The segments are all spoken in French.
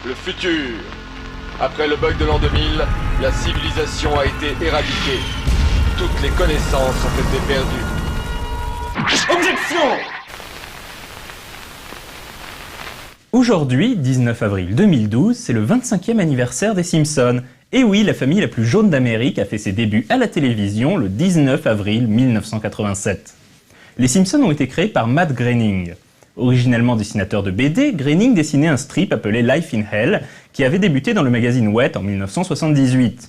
le futur. Après le bug de l'an 2000, la civilisation a été éradiquée. Toutes les connaissances ont été perdues. Objection! Aujourd'hui, 19 avril 2012, c'est le 25e anniversaire des Simpsons. Et oui, la famille la plus jaune d'Amérique a fait ses débuts à la télévision le 19 avril 1987. Les Simpsons ont été créés par Matt Groening. Originellement dessinateur de BD, Groening dessinait un strip appelé Life in Hell, qui avait débuté dans le magazine Wet en 1978.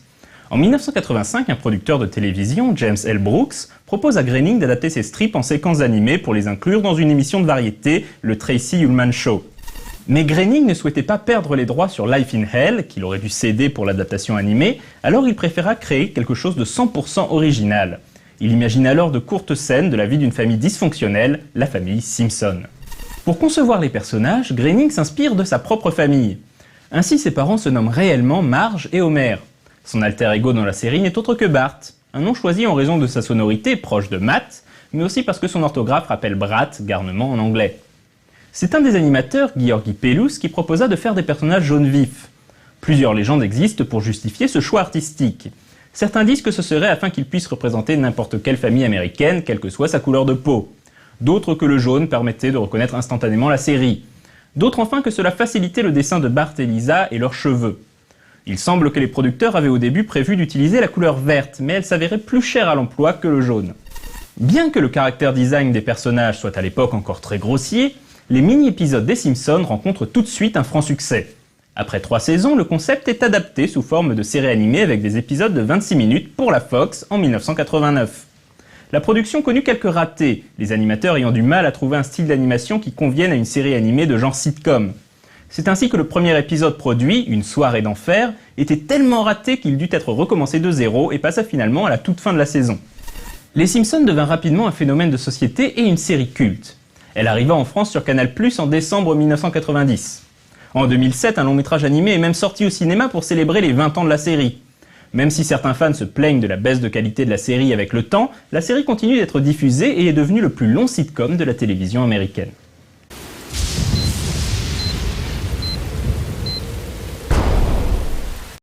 En 1985, un producteur de télévision, James L. Brooks, propose à Groening d'adapter ses strips en séquences animées pour les inclure dans une émission de variété, le Tracy Ullman Show. Mais Groening ne souhaitait pas perdre les droits sur Life in Hell, qu'il aurait dû céder pour l'adaptation animée, alors il préféra créer quelque chose de 100% original. Il imagine alors de courtes scènes de la vie d'une famille dysfonctionnelle, la famille Simpson. Pour concevoir les personnages, Groening s'inspire de sa propre famille. Ainsi, ses parents se nomment réellement Marge et Homer. Son alter ego dans la série n'est autre que Bart, un nom choisi en raison de sa sonorité proche de Matt, mais aussi parce que son orthographe rappelle Brat, garnement en anglais. C'est un des animateurs, Georgi Pelus, qui proposa de faire des personnages jaunes vifs. Plusieurs légendes existent pour justifier ce choix artistique. Certains disent que ce serait afin qu'il puisse représenter n'importe quelle famille américaine, quelle que soit sa couleur de peau. D'autres que le jaune permettait de reconnaître instantanément la série. D'autres enfin que cela facilitait le dessin de Bart et Lisa et leurs cheveux. Il semble que les producteurs avaient au début prévu d'utiliser la couleur verte, mais elle s'avérait plus chère à l'emploi que le jaune. Bien que le caractère design des personnages soit à l'époque encore très grossier, les mini-épisodes des Simpsons rencontrent tout de suite un franc succès. Après 3 saisons, le concept est adapté sous forme de série animée avec des épisodes de 26 minutes pour la Fox en 1989. La production connut quelques ratés, les animateurs ayant du mal à trouver un style d'animation qui convienne à une série animée de genre sitcom. C'est ainsi que le premier épisode produit, Une soirée d'enfer, était tellement raté qu'il dut être recommencé de zéro et passa finalement à la toute fin de la saison. Les Simpsons devinrent rapidement un phénomène de société et une série culte. Elle arriva en France sur Canal+ en décembre 1990. En 2007, un long métrage animé est même sorti au cinéma pour célébrer les 20 ans de la série. Même si certains fans se plaignent de la baisse de qualité de la série avec le temps, la série continue d'être diffusée et est devenue le plus long sitcom de la télévision américaine.